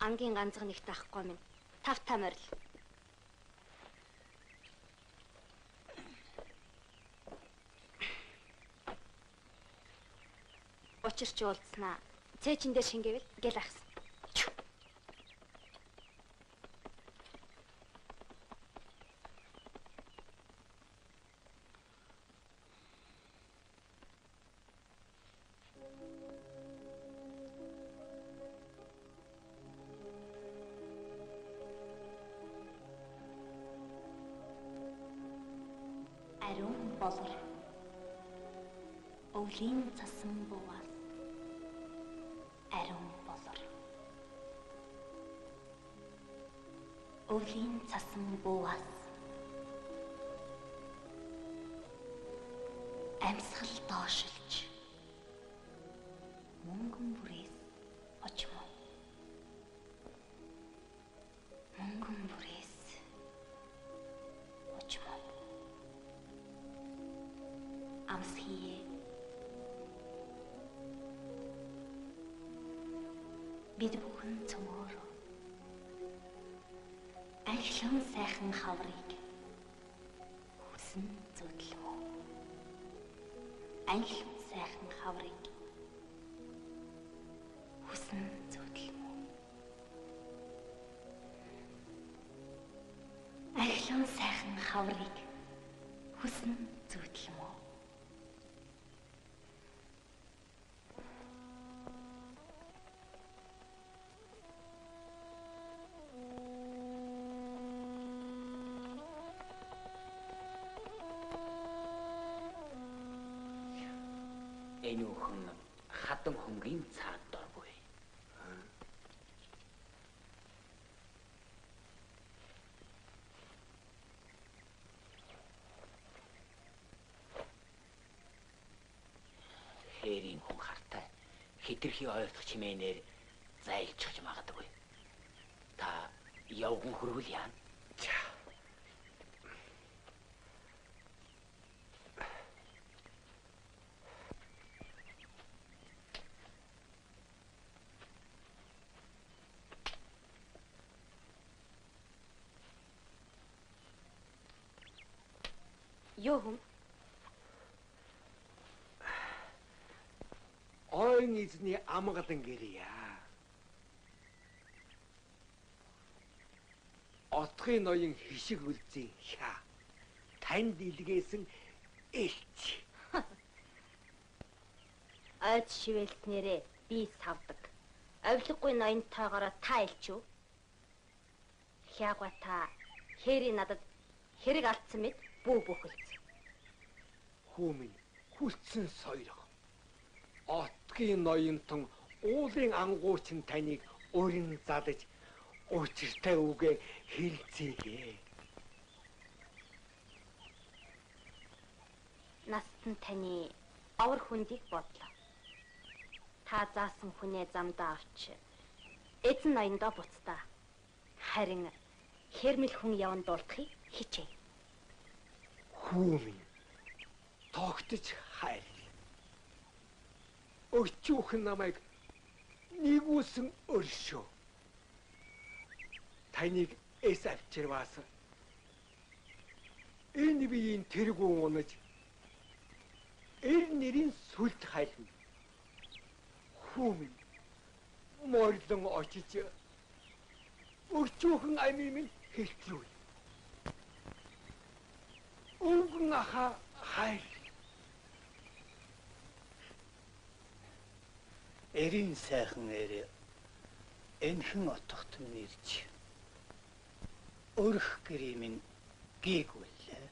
Ангийн ганцхан нэг таахгүй минь тавтай морил. Учирч уулзнаа. Цээжин дээр шингээвэл гэл ахсан. Ариун болор өвлийн цасан буугаас ариун болор өвлийн цасан буугаас амьсгал доошилж мөнгөн бүрээс очмоо мөнгөн бүрээс очмоо амсхие бид бүхэн цөмөр анхлан сайхан хаврыг хүсэн зүтлээ анхлан сайхан хаврыг хүсэн зүтлээ анхлан сайхан хаврыг хүсэн зүтлээ Энэ хүн хатан хөнгөний цаад доргүй. Хэрийн хүн хартай хитрхи ойлгох чимээнээр зайлчж магадгүй. Та явган хөрвөл яана. Юу хүм? Ойн эзний амгалан гэрья. Отхын ноён хишиг үлзийн хаа. Танд илгээсэн элч. Ойд шивэлснээрээ би савдаг. Авилгагүй ноёнтойгоороо та элч үү? Хягва та хэрийн надад хэрэг алдсан мэд бүү бүхэлц. Хүмүн хүлцэн соёрго. Отхын ноёнтон уулын ангуучин таныг өрн задаж учиртай үгээ хэлцгээе. Настан таны авар хүндийг бодлоо. Та заасан хүнээ замдаа авч эзэн ноёндоо буцтаа. Харин хэрмэл хүн яван дуулахыг хичээе. Хүмүн тогтож хайр. Өчүүхэн намайг нэгүүлсэн өршөө. Таныг эс авчирваас энэ биеийн тэргүүн унаж эр нэрийн сүлд хайлна. Хүмүн морлон очиж өчүүхэн амийн минь хэлтлүү. Өнгөн аха хайр. Эрийн сайхан эр энхэн отохтон нэрж өрх гэрийн гийгүүлээ.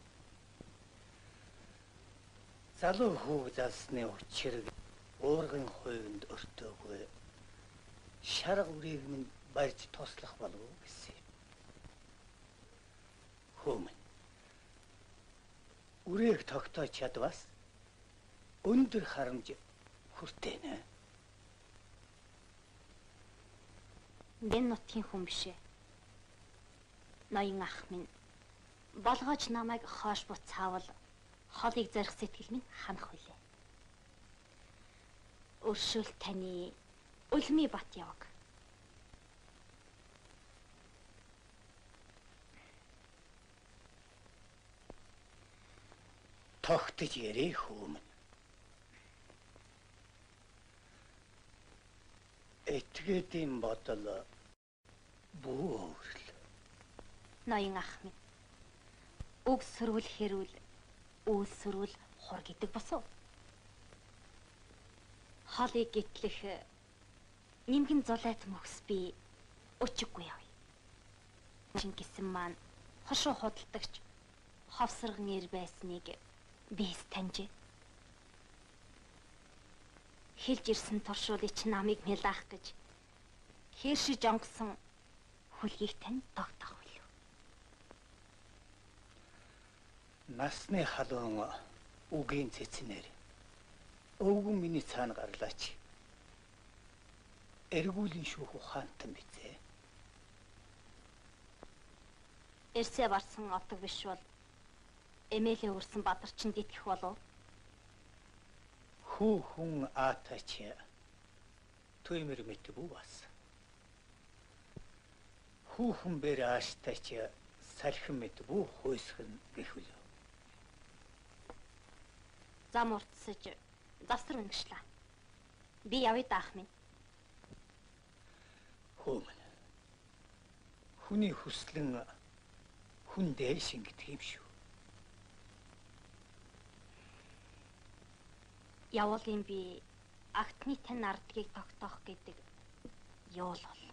Залуу хүү залсны учрыг уургын хувинд өртөөгүй шарга үрийг минь барьж туслах болов уу гэсэн. Хүмүн үрээг тогтоож чадвас өндөр харамж хүртэнэ. Энэ нутгийн хүн бишээ. Ноён ах минь болгооч намайг хоош буцаавал холыг зарих сэтгэл минь ханах хүлээ. Өршөөл таны Үлми бат яваг. Тогтож ярих хүмүн. Этгээдийн бодол бүү өөрл. Ноён ах минь. Үг сөрвөл хэрүүл, үйл сөрвөл хур гэдэг босов. Холыг гитлэх нимгэн зулайт мөхс би өчиггүй явъя. Чингисэн маань хошуу худалдагч ховсрогн ир байсныг бис таньжээ. Хэлж ирсэн туршуулыг чи намайг мэлаах гэж хэршиж онгосон хүлгийг тань тогтоох билүү. Насны халуун үгийн цэцнэр өвгөн миний цаана гарлаач. Эргүүлийн шүүх ухаантан бизээ. Эрсээ барсан отог биш бол эмээлээ өрсөн бадарчин дитгэх болов. Хүн аатач туймэр мэт бүү бас. Хүн бэр ааштач салхин мэт бүү хойсгэн гэхүл. Зам уртсаж завсар өнгөшлээ. Би явъя даах минь. Хүний хүслэн хүн дээр шингэдэг юм шүү. Явуулын би агтны тань ардгийг тогтоох гэдэг юул бол.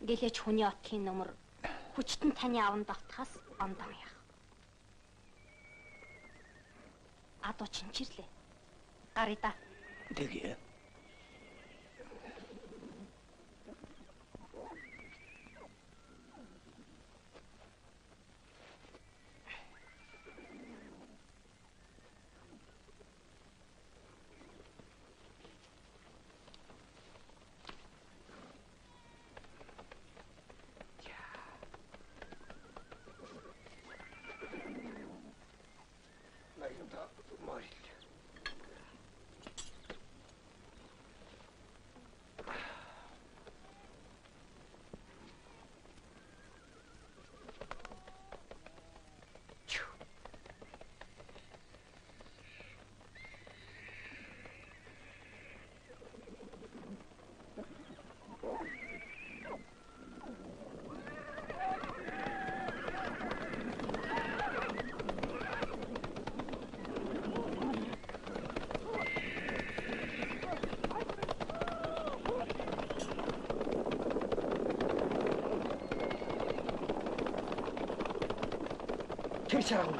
Гэлээч хүний отхийн нөмөр хүчтэн таны аван давтахаас ондоо яах. Адуу чинчирлээ. Гарыг да. Тэгээ. Тэр чаргуу.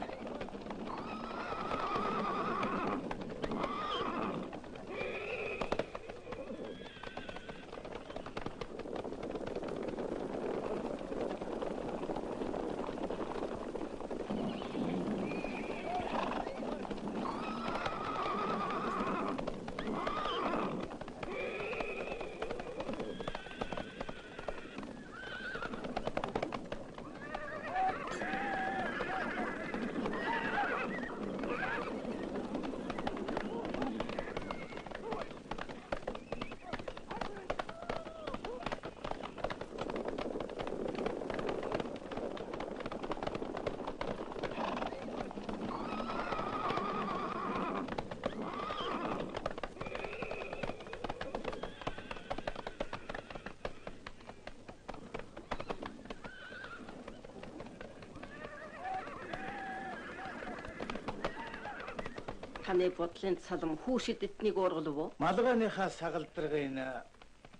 Таны бодлын цалам хүүшид эднийг уургалав уу? Малгайныхаа сагалдрыг энэ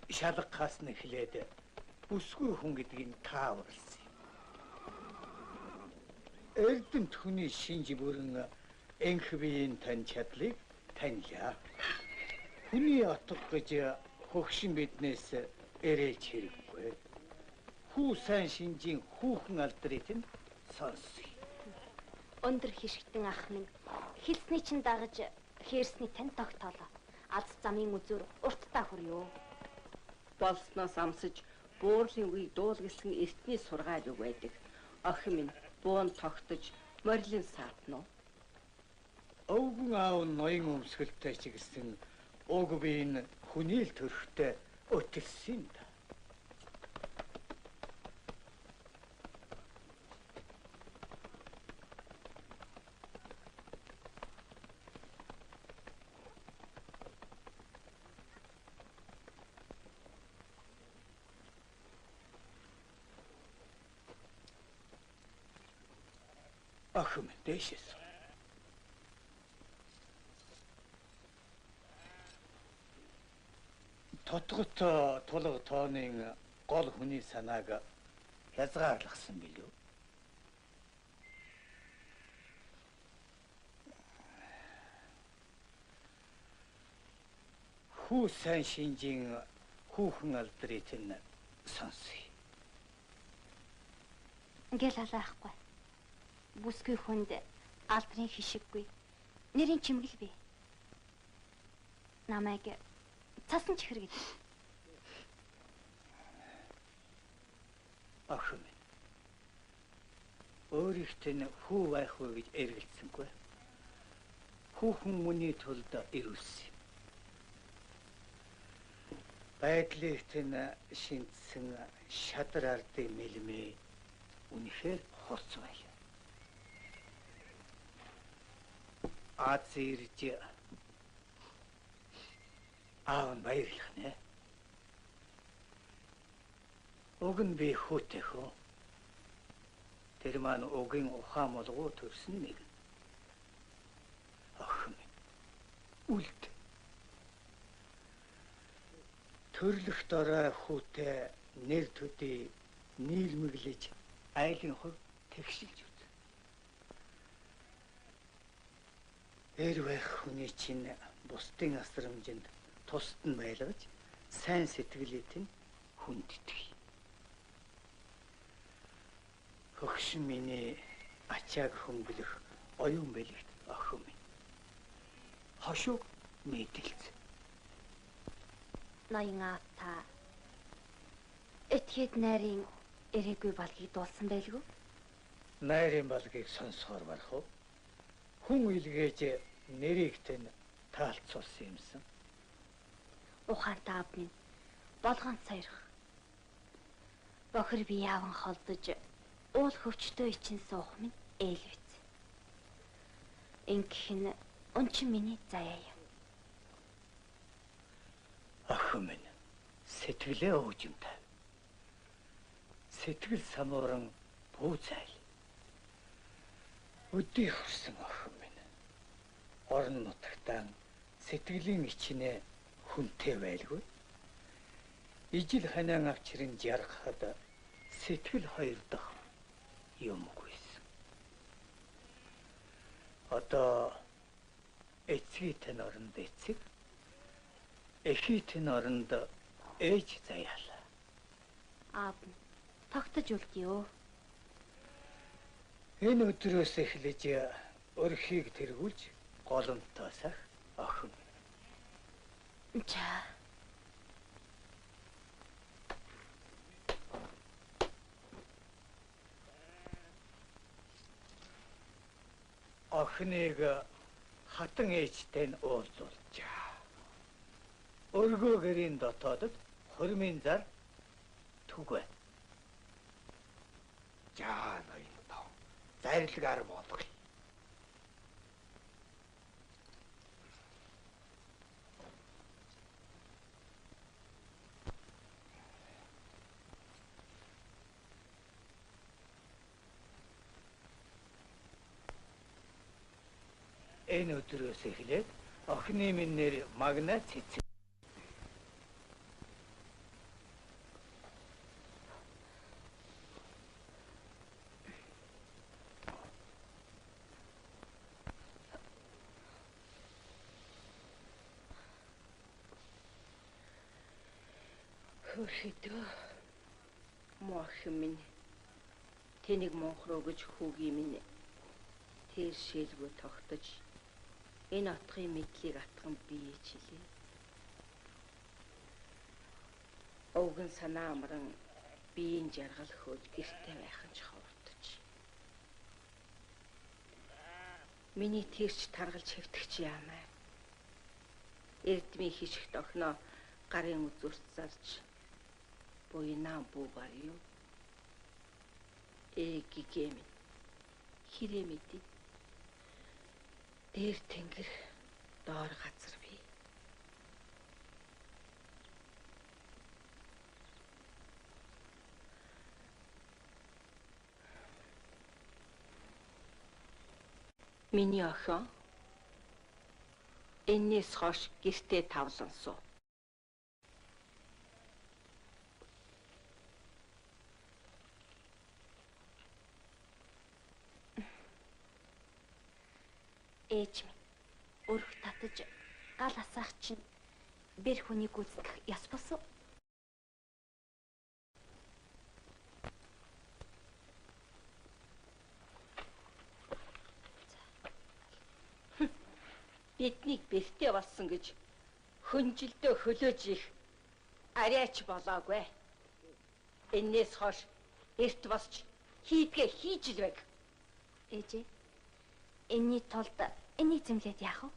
шалгахаас нь эхлээд бүсгүй хүн гэдгийг тааварлсан юм. Эрдэмт хүний шинж бүрэн энх биеийн тань чадлыг таньлаа. Хүний отго гэж хөгшин биднээс эрэлж хэрэггүй. Хүү сайн шинжийн хүүхэн алдрыг нь сонсъё. Өндөр хишгтэн ах минь хэлсний чинь дагаж хээрсний тань тогтоолоо. Аз замын үзүүр урттаа хүрье. Болсноос амсаж буурлын үеийг дуулгасан эртний сургаал үг байдаг. Охин минь буун тогтож морилын саатна уу? Өвгөн аав ноён өмсгөлтэй чигсэн уг биеийн хүний л төрхтэй өтөлсөн да. Охин дэшээс. Тотгот тулга тооны гол хүний санааг хязгаарласан билүү? Хүү сайн шинжийн хүүхэн алдрыг нь сонсъё. Ингээл алаахгүй. Бүсгүй хүнд алдрын хишиггүй. Нэрийн чимгэл бий. Намайг цасан чихэр гэдэг. Охин минь. Өөрийнхөө нь хүү байх вэ гэж эргэлзсэнгүй. Хүүхэн мөний тулд ирүүлсэн. Байдлыг тэн шиндсэн шадар ардын мэлмээ үнэхээр хурц байлаа. Аз ирж аав нь баярлах нэ. Уг нь би хүүтэй хөө. Тэр маань угийн ухаан молгоо төрсөн нэг. Охин минь. Үлд. Төрлөх дорой хүүтэй нэр төдий нийлмэглэж айлын хувь тэгшилж үз. Эр байх хүний чинь бусдын асрамжинд тусад нь байлгаж сайн сэтгэлээт нь хүндэтгэе. Хөгшин миний ачааг хөнгөлөх оюун бэлэгт охин минь. Хошуг мэдэлц. Ноён та этгээд найрын ирээгүй балгийг дуулсан байлгүй? Найрын балгийг сонсохоор барах уу? Хүн илгээж нэрийг тань таалцуулсан юмсан. Ухаантай аав минь болгоон саярх. Бохир би яаван холдож уул хөвчтөө ичин суух минь ээлвэц. Ингэх нь унчин миний заяа юм. Охин минь сэтгэлээ өвжимтэй. Сэтгэл самууран бүү зайл. Өдий хүрсэн охин минь. Орон нутагтаа сэтгэлийн ичнээ хүнтэй байлгүй. Ижил ханиан авчрын жаргахад сэтгэл хоёр дахь юмгүйсэн. Одоо эцгийн тань оронд эцэг, эхий тань оронд ээж заяалаа. Аав тогтож үлдээ. Энэ өдрөөс эхлэж өрхийг тэргүүлж голомтоо сах охин. За. Охиныг хатан ээжтэй нь уулзуулжаа. Өргөө гэрийн дотоодод хормын зар түг байна. За ноён тав. Зарилгаар болгоё. Энэ өдрөөс эхлээд охины минь нэр Магна Цэцэг. Хөрхөдөө охин минь тэнийг монхроо гэж хүүгийн минь тэр шилгүү тогтож энэ отгын мэдлийг атган бие чилээ. Өвгөн санаа амран биеийн жаргал хөөж гэртээ байхын ч ховтож. Миний тэрч таргалж хэвтгч яамаа. Эрдмийн хишгт охиноо гарын үзүүрт зарж буйнаа буугаар юу. Гигэм хэрэг мэдээ. Дээр тэнгэр доор газар бий. Миний охин энэс хойш гэртээ тавлан суу. Ээж минь өрх татаж гал асаах чинь бэр хүнийг гүйцэтгэх яс босов. Биднийг бэртээ болсон гэж хөнжилдөө хөлөөж их арайч болоогүй. Энээс хойш эрт босч хийдгээ хийж л байг. Ээжээ, энэний тулд энийг зэмлээд яах вэ?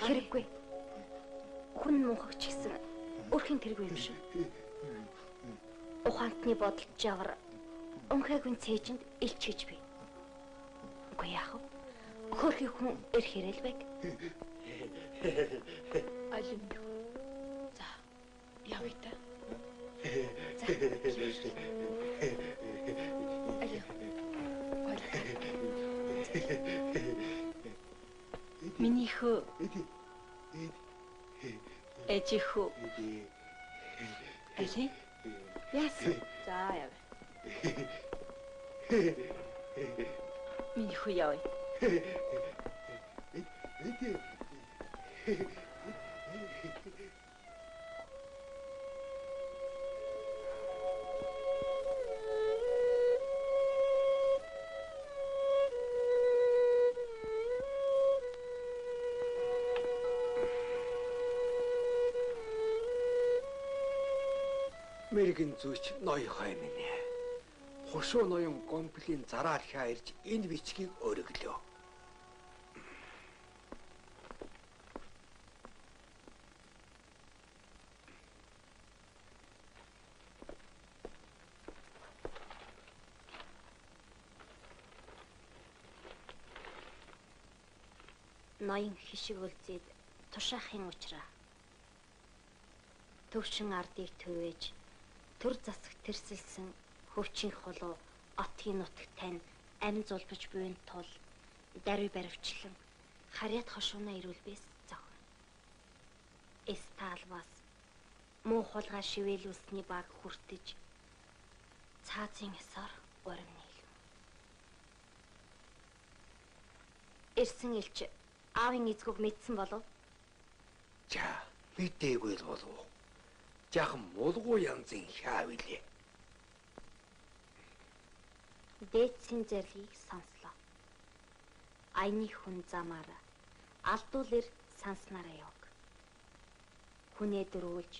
Хэрэггүй. Хүн мунхагч гэсэн өрхийн тэргүй юм шиг. ухаантны бодолд жавар өнхөөгийн цээжинд илч хийж бий. Үгүй яах вэ? Хөрхий хүн ирэхээр л байг. Алим. За, явъя та. За. Алим. Миний хөө. Эжи хөө. Алим. Яасан? За, явъя. Миний хөө явъя. Мэргэн зүйч ноёхой минь. Хошуу ноён гомблийн зараар хаяарч энэ бичгийг өргөлөө. Ноён хишиг үлзээд тушаахын учраа төвшин ардыг төвөөж төр засаг тэрсэлсэн хөвчин холоо отгийн нутагт тань амь зулбиж буйн тул даруй баривчлан харьяат хошууна ирүүлбээс зов. Эс таалбас муу хулгай шивэлүүлсний баг хүртэж цаазын эсор урам нийлв. Ирсэн элч аавын эзгүг мэдсэн болов? За, мэдээгүй л болов. Жаахан мулгуу янзын хаавилээ. Дээдсийн зэрлийг сонслоо. Аяны хүн замаараа алдуулэр санснараа явг. Хүнээ дөрвүүлж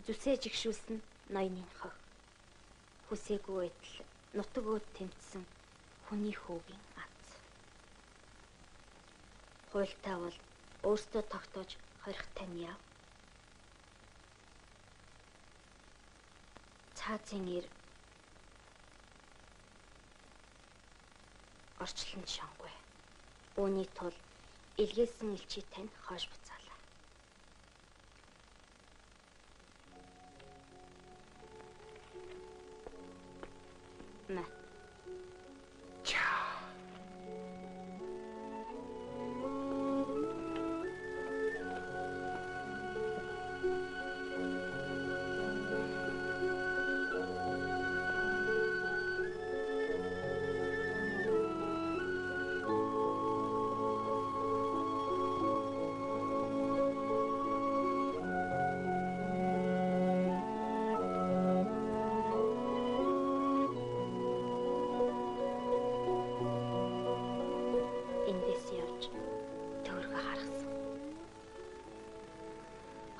зүсээ жигшүүлсэн ноёны хог. Хүсээгүй байтал нутагөөд тэмцсэн хүний хөөгийн ац. Хуйлтаа бол өөртөө тогтоож хорих тань яв. Цаазын ир орчлон шангүй. Үүний тул илгээсэн элчий тань хойш буцаалаа. Мэ.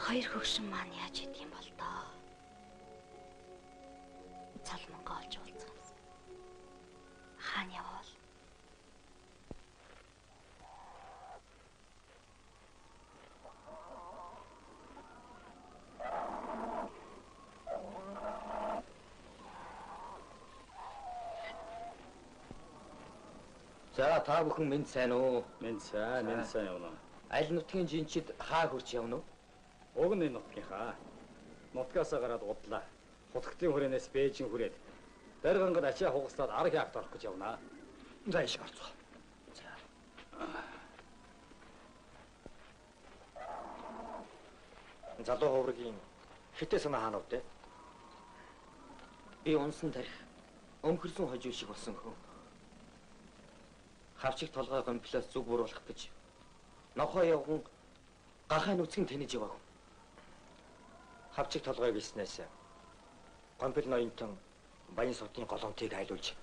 Хоёр хөгшин маань яаж идэх юм бол доо. Залмангаа олж уулзсан. Хаан явал. За та бүхэн минь сайн уу? Минь сайн явна. Аль нутгийн жинчид хаа хурч явна уу? Уг нь нутгийнхаа. Нутгаасаа гараад удлаа. Хутгтын хүрээнээс Бээжин хүрээд даргангад ачаа хугаслаад арга хаагт орох гэж явнаа. За иш гарцгаа. За. Залуу хувргийн хитэ санаа хаана вэ? Би унсан тарих өмхөрсөн хожуу шиг болсон хүн. Хавчиг толгой гомплоос зүг буруулах гэж нохоо явган гахаа нүцгэн тэнэж яваагүй. Хавчиг толгой гэлснээс гомпл ноёнтон баян сотын голомтыг айлуулж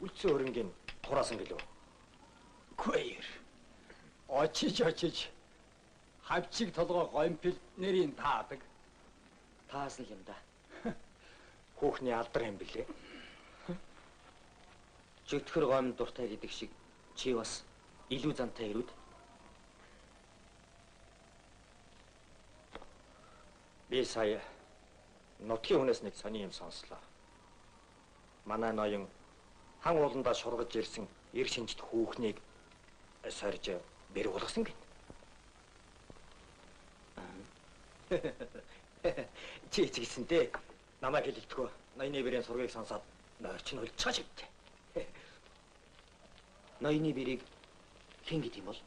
үлдсэн өрөнгийн тураасан гэлөө. Гүйр. Очиж хавчиг толгой гомпл нэрийн таадаг. Таасан юм да. Хүүхний алдар юм билээ. Жигтгэр гомд дуртай гэдэг шиг чи бас илүү зантай ирүүд. Би сая Нутгийн хүнээс нэг сони юм сонслоо. Манай ноён хан ууландаа шургаж ирсэн эр шинжт хүүхнийг сорж бэрэг болгосон гин. Чи гисэнтэй намайг хэлэлтгөө. Ноёны бэрийн сургийг сонсоод нойрч нь үлдчихэж шивтэй. Ноёны бэрийг хэн гэдэг юм бол?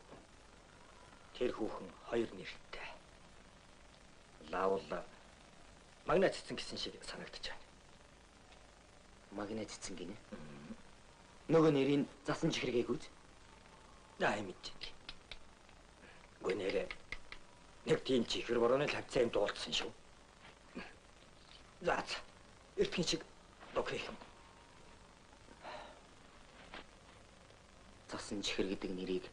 Тэр хүүхэн хоёр нэртэй. Лаавал магнат цэцэн гэсэн шиг санагдаж байна. Магнат цэцэн гинэ. Нөгөө нэрийн засан чихэргийг үз. Мэдэж. Гүнээрээ нэг тийм чихэр борооны лавцаа юм дуулсан шүү. За. Эртхэн шиг докрих юм. Засан чихэр гэдэг нэрийг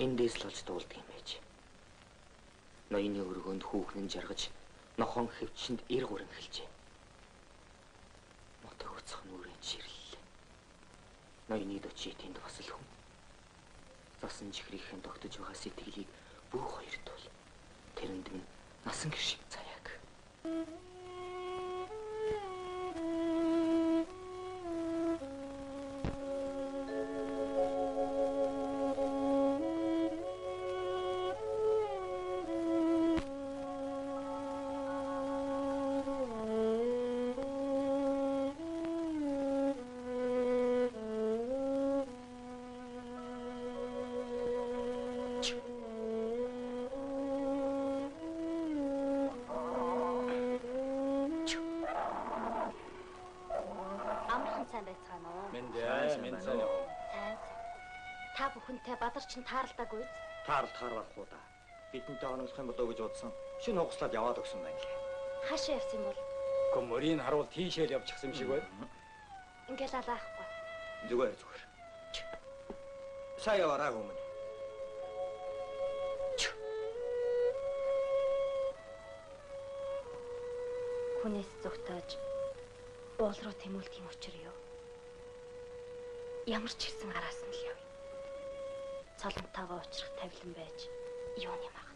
эндээс л олж дуулдаг юм байж. Ноёны өргөнд хүүхэн нь жаргаж нохон хөвчөнд эр гуран эхэлжээ. Мотор уцах нүрэн ширлээ. Ноёны дочи тэнд бас л хүн. Засан чихрийнхэн тогтож байгаа сэтгэлийг бүх хоёрт бол тэрэнд минь насан гэршиг цаяаг. Та бүхэнтэй бадар чинь таарлаагүй. Таарлт харвахгүй да. Бидэнтэй хоногдох юм болоо гэж бодсон. Шинэ хугаслаад яваад өгсөн байна лээ. Хаашаа явсан юм бол? Мөрийн харуул тийшээ л явчихсан юм шиг байна. Ингээл алаахгүй. Зүгээр. Сая яваараа өмнө. Хүнээс зүгтааж уул руу тэмүүлдэм учир юу? Ямар ч хэсэн араас нь л явъя. Цолонтойгоо уулзрах тавилан байж юуны магад.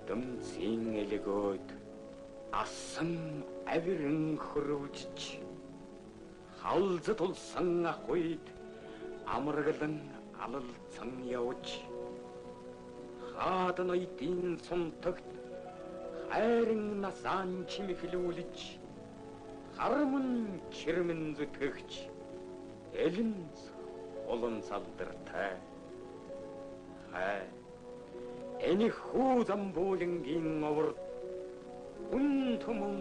ертөнцийн элгөөд асан авиран хөрөвжиж халзад улсан ах үед амаргалан алалцсан явж хаад ноёдын сунтагт хайрын насаан чимэглүүлж харамн чирмэн зүтгэгч элэнц олон салдартай хай эний хүү замбуулангийн овор үн түмэн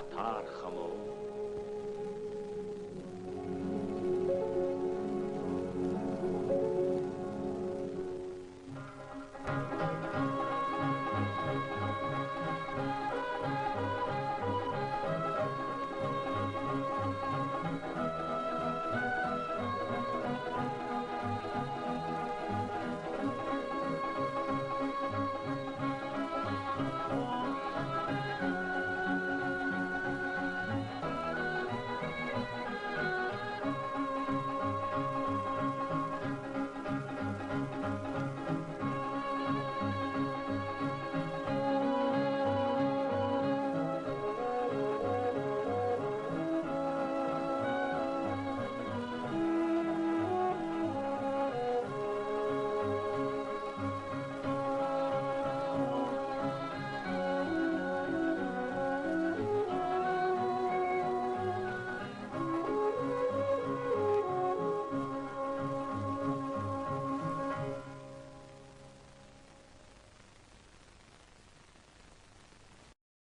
атаар хамоо